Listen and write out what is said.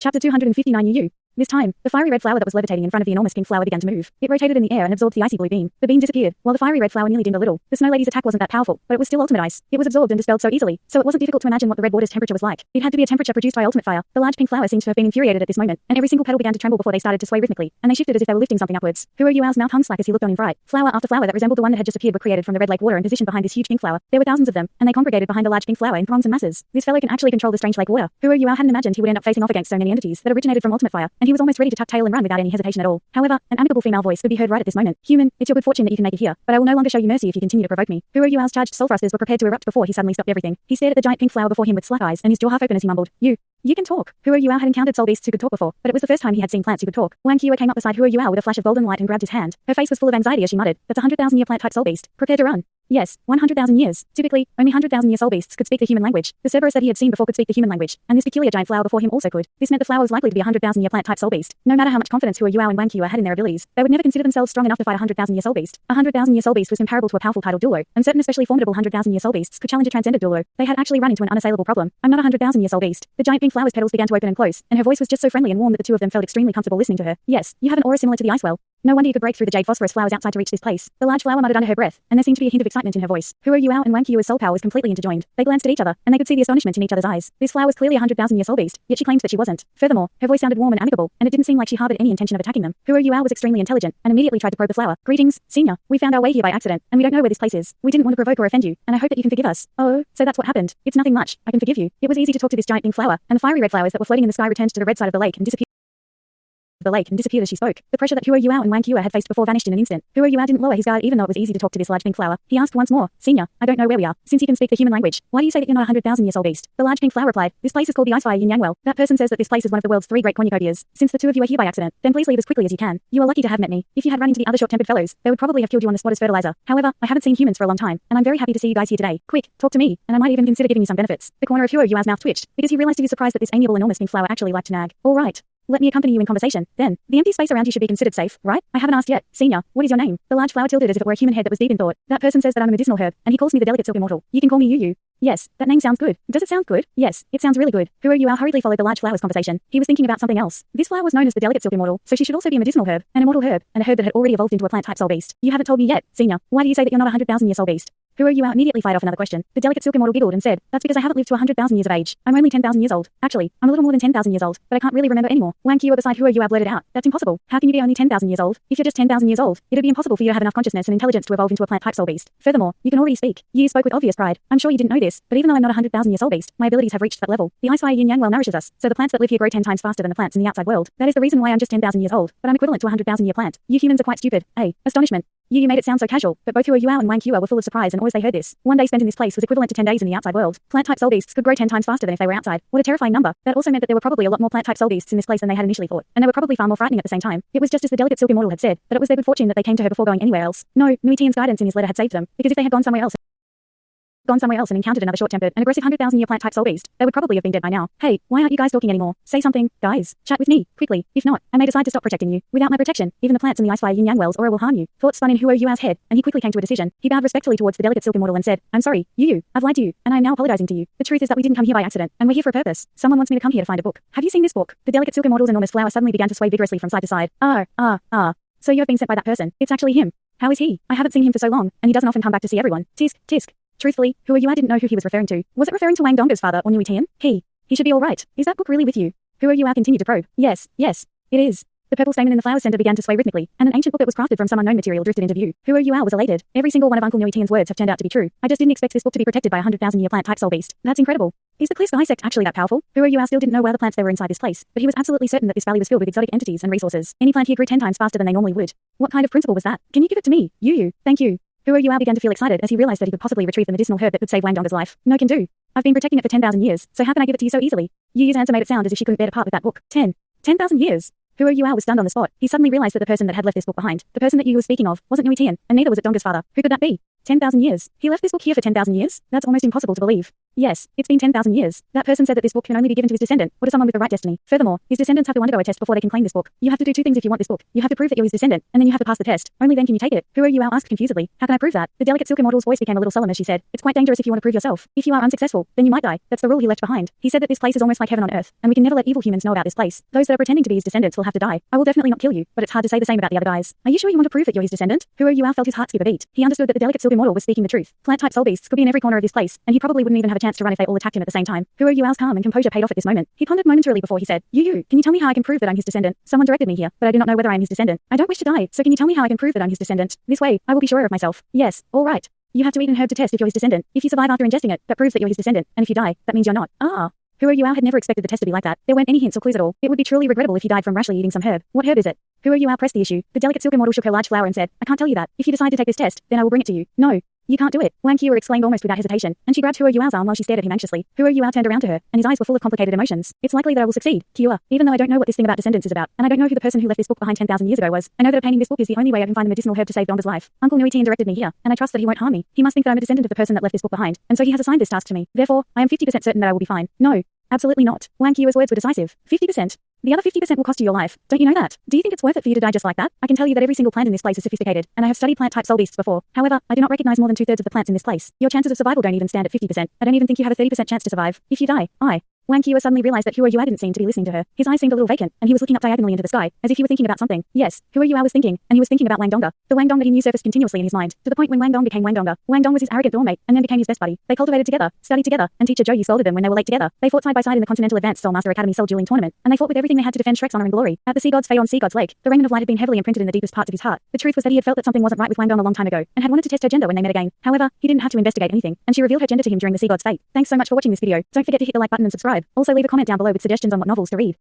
Chapter 259 UU. This time, the fiery red flower that was levitating in front of the enormous pink flower began to move. It rotated in the air and absorbed the icy blue beam. The beam disappeared, while the fiery red flower nearly dimmed a little. The snow lady's attack wasn't that powerful, but it was still ultimate ice. It was absorbed and dispelled so easily, so it wasn't difficult to imagine what the red water's temperature was like. It had to be a temperature produced by ultimate fire. The large pink flower seemed to have been infuriated at this moment, and every single petal began to tremble before they started to sway rhythmically, and they shifted as if they were lifting something upwards. Yuao's mouth hung slack as he looked on in fright. Flower after flower that resembled the one that had just appeared were created from the red lake water and positioned behind this huge pink flower. There were thousands of them, and they congregated behind the large pink flower in throngs and masses. This fellow can actually control the strange lake water. Yuao hadn't imagined he would end up facing off against so many entities that originated from ultimate fire, and he was almost ready to tuck tail and run without any hesitation at all. However, an amicable female voice could be heard right at this moment. Human, it's your good fortune that you can make it here, but I will no longer show you mercy if you continue to provoke me. Yuao's charged soul thrusters were prepared to erupt before he suddenly stopped everything. He stared at the giant pink flower before him with slack eyes, and his jaw half open as he mumbled, You can talk. Yuao had encountered soul beasts who could talk before, but it was the first time he had seen plants who could talk. Wang Qiu came up beside Yuao with a flash of golden light and grabbed his hand. Her face was full of anxiety as she muttered, That's a 100,000-year plant-type soul beast. Prepare to run. Yes, 100,000 years. Typically, only 100,000-year soul beasts could speak the human language. The Cerberus that he had seen before could speak the human language, and this peculiar giant flower before him also could. This meant the flower was likely to be a 100,000-year plant-type soul beast. No matter how much confidence Yuao and Wang Qiu had in their abilities, they would never consider themselves strong enough to fight a 100,000-year soul beast. A 100,000-year soul beast was comparable to a powerful tidal Douluo, and certain especially formidable 100,000-year soul beasts could challenge a transcendent Douluo. They had actually run into an unassailable problem. I'm not a 100,000-year soul beast. The giant pink flower's petals began to open and close, and her voice was just so friendly and warm that the two of them felt extremely comfortable listening to her. Yes, you have an aura similar to the ice well. No wonder you could break through the jade phosphorus flowers outside to reach this place. The large flower muttered under her breath, and there seemed to be a hint of excitement in her voice. Yuao and Wang Qiu's soul power was completely interjoined. They glanced at each other, and they could see the astonishment in each other's eyes. This flower was clearly a 100,000-year soul beast, yet she claimed that she wasn't. Furthermore, her voice sounded warm and amicable, and it didn't seem like she harbored any intention of attacking them. Yuao was extremely intelligent, and immediately tried to probe the flower. Greetings, senior. We found our way here by accident, and we don't know where this place is. We didn't want to provoke or offend you, and I hope that you can forgive us. Oh, so that's what happened. It's nothing much. I can forgive you. It was easy to talk to this giant pink flower, and the fiery red flowers that were floating in the sky returned to the red side of the lake and disappeared as she spoke. The pressure that Yuao and Wang Qiu had faced before vanished in an instant. Yuao didn't lower his guard even though it was easy to talk to this large pink flower. He asked once more, Senior, I don't know where we are. Since you can speak the human language, why do you say that you're not a 100,000-year soul beast? The large pink flower replied, This place is called the Icefire Yin Yang Well. That person says that this place is one of the world's 3 great cornucopias. Since the two of you are here by accident, then please leave as quickly as you can. You are lucky to have met me. If you had run into the other short-tempered fellows, they would probably have killed you on the spot as fertilizer. However, I haven't seen humans for a long time, and I'm very happy to see you guys here today. Quick, talk to me, and I might even consider giving you some benefits. The corner of Yuao's mouth twitched, because he realized to his surprise that this amiable enormous pink flower actually liked to nag. All right. Let me accompany you in conversation. Then, the empty space around you should be considered safe, right? I haven't asked yet. Senior, what is your name? The large flower tilted as if it were a human head that was deep in thought. That person says that I'm a medicinal herb, and he calls me the delicate silk immortal. You can call me Yu. Yes, that name sounds good. Does it sound good? Yes, it sounds really good. Yuao hurriedly followed the large flower's conversation. He was thinking about something else. This flower was known as the delicate silk immortal, so she should also be a medicinal herb, an immortal herb, and a herb that had already evolved into a plant-type soul beast. You haven't told me yet, Senior. Why do you say that you're not a 100,000-year soul beast? Yuao immediately fired off another question. The delicate silk immortal giggled and said, That's because I haven't lived to 100,000 years of age. I'm only 10,000 years old. Actually, I'm a little more than 10,000 years old, but I can't really remember anymore. Wang Qiu beside Yuao blurted out, That's impossible. How can you be only 10,000 years old? If you're just 10,000 years old, it'd be impossible for you to have enough consciousness and intelligence to evolve into a plant-type soul beast. Furthermore, you can already speak. You spoke with obvious pride. I'm sure you didn't know this, but even though I'm not a 100,000-year soul beast, my abilities have reached that level. The Icefire Yin Yang Well nourishes us, so the plants that live here grow 10 times faster than the plants in the outside world. That is the reason why I'm just 10,000 years old, but I'm equivalent to a 100,000-year plant. You humans are quite stupid. Astonishment. You made it sound so casual, but both Yuao and Wang Qiu were full of surprise and always they heard this. One day spent in this place was equivalent to 10 days in the outside world. Plant-type soul beasts could grow 10 times faster than if they were outside. What a terrifying number. That also meant that there were probably a lot more plant-type soul beasts in this place than they had initially thought, and they were probably far more frightening at the same time. It was just as the delicate silk immortal had said, but it was their good fortune that they came to her before going anywhere else. No, Nui Tian's guidance in his letter had saved them, because if they had gone somewhere else and encountered another short-tempered and aggressive 100,000-year plant-type soul beast, they would probably have been dead by now. Hey, why aren't you guys talking anymore? Say something, guys. Chat with me, quickly. If not, I may decide to stop protecting you. Without my protection, even the plants in the Icefire Yin Yang Wells aura will harm you. Thoughts spun in Yuao's head, and he quickly came to a decision. He bowed respectfully towards the delicate silk immortal and said, I'm sorry, Yu, I've lied to you, and I am now apologizing to you. The truth is that we didn't come here by accident, and we're here for a purpose. Someone wants me to come here to find a book. Have you seen this book? The delicate silk immortal's enormous flower suddenly began to sway vigorously from side to side. So you have been sent by that person. It's actually him. How is he? I haven't seen him for so long, and he doesn't often come back to see everyone. Tisk, tisk. Truthfully, Yuao didn't know who he was referring to. Was it referring to Wang Dong's father or Nui Tian? He should be all right. Is that book really with you? Yuao continued to probe. Yes, it is. The purple stamen in the flower center began to sway rhythmically, and an ancient book that was crafted from some unknown material drifted into view. Yuao was elated. Every single one of Uncle Nui Tian's words have turned out to be true. I just didn't expect this book to be protected by a 100,000-year plant-type soul beast. That's incredible. Is the Clear Sky Sect actually that powerful? Yuao still didn't know where the plants there were inside this place, but he was absolutely certain that this valley was filled with exotic entities and resources. Any plant here grew 10 times faster than they normally would. What kind of principle was that? Can you give it to me? Yu. Thank you. Yuao began to feel excited as he realized that he could possibly retrieve the medicinal herb that could save Wang Dong's life. No can do. I've been protecting it for 10,000 years, so how can I give it to you so easily? Yu's answer made it sound as if she couldn't bear to part with that book. 10,000 years. Yuao was stunned on the spot. He suddenly realized that the person that had left this book behind, the person that Yu was speaking of, wasn't Nui Tian, and neither was it Dong's father. Who could that be? 10,000 years. He left this book here for 10,000 years? That's almost impossible to believe. Yes, it's been 10,000 years. That person said that this book can only be given to his descendant, or to someone with the right destiny. Furthermore, his descendants have to undergo a test before they can claim this book. You have to do two things if you want this book. You have to prove that you're his descendant, and then you have to pass the test. Only then can you take it. Who are you? Al asked confusedly. How can I prove that? The delicate silken mortal's voice became a little solemn as she said, it's quite dangerous if you want to prove yourself. If you are unsuccessful, then you might die. That's the rule he left behind. He said that this place is almost like heaven on earth, and we can never let evil humans know about this place. Those that are pretending to be his descendants will have to die. I will definitely not kill you, but it's hard to say the same about the other guys. Are you sure you want to prove that you're his descendant? Who are you? Al felt his heart skip a beat. He understood that the delicate silken mortal was speaking the truth. Plant-type soul beasts could be in every corner of this place, and he probably wouldn't even have a chance to run if they all attacked him at the same time. Who are you? Al's calm and composure paid off at this moment. He pondered momentarily before he said, can you tell me how I can prove that I'm his descendant? Someone directed me here, but I do not know whether I am his descendant. I don't wish to die, so can you tell me how I can prove that I'm his descendant? This way, I will be surer of myself. Yes, all right. You have to eat an herb to test if you're his descendant. If you survive after ingesting it, that proves that you're his descendant, and if you die, that means you're not. Ah. Who are you? Al had never expected the test to be like that. There weren't any hints or clues at all. It would be truly regrettable if he died from rashly eating some herb. What herb is it? Who are you? Al pressed the issue. The delicate silken mortal shook her large flower and said, I can't tell you that. If you decide to take this test, then I will bring it to you. No. You can't do it, Wang Qiu exclaimed almost without hesitation, and she grabbed Hua Yuao's arm while she stared at him anxiously. Hua Yuao turned around to her, and his eyes were full of complicated emotions. It's likely that I will succeed, Qiua, even though I don't know what this thing about descendants is about, and I don't know who the person who left this book behind 10,000 years ago was. I know that obtaining this book is the only way I can find the medicinal herb to save Donda's life. Uncle Nui Tian directed me here, and I trust that he won't harm me. He must think that I'm a descendant of the person that left this book behind, and so he has assigned this task to me. Therefore, I am 50% certain that I will be fine. No. Absolutely not. Wang Qiu's words were decisive. 50%. The other 50% will cost you your life. Don't you know that? Do you think it's worth it for you to die just like that? I can tell you that every single plant in this place is sophisticated, and I have studied plant-type soul beasts before. However, I do not recognize more than 2/3 of the plants in this place. Your chances of survival don't even stand at 50%. I don't even think you have a 30% chance to survive. If you die, Wang Qiu suddenly realized that Hua Yua didn't seem to be listening to her. His eyes seemed a little vacant, and he was looking up diagonally into the sky, as if he were thinking about something. Yes, Hua Yua was thinking, and he was thinking about Wang Donga. The Wang Dong that he knew surfaced continuously in his mind, to the point when Wang Dong became Wang Donga. Wang Dong was his arrogant doormate, and then became his best buddy. They cultivated together, studied together, and teacher Zhou Yu scolded them when they were late together. They fought side by side in the Continental Advanced Soul Master Academy Soul Dueling Tournament, and they fought with everything they had to defend Shrek's honor and glory. At the Sea God's Fay on Sea God's Lake, the raiment of light had been heavily imprinted in the deepest parts of his heart. The truth was that he had felt that something wasn't right with Wang Dong a long time ago, and had wanted to test her gender when they met again. However, he didn't have to investigate anything, and she revealed her gender to him during the Sea God's fate. Thanks so much for watching this video. Don't forget to hit the like button and subscribe. Also leave a comment down below with suggestions on what novels to read.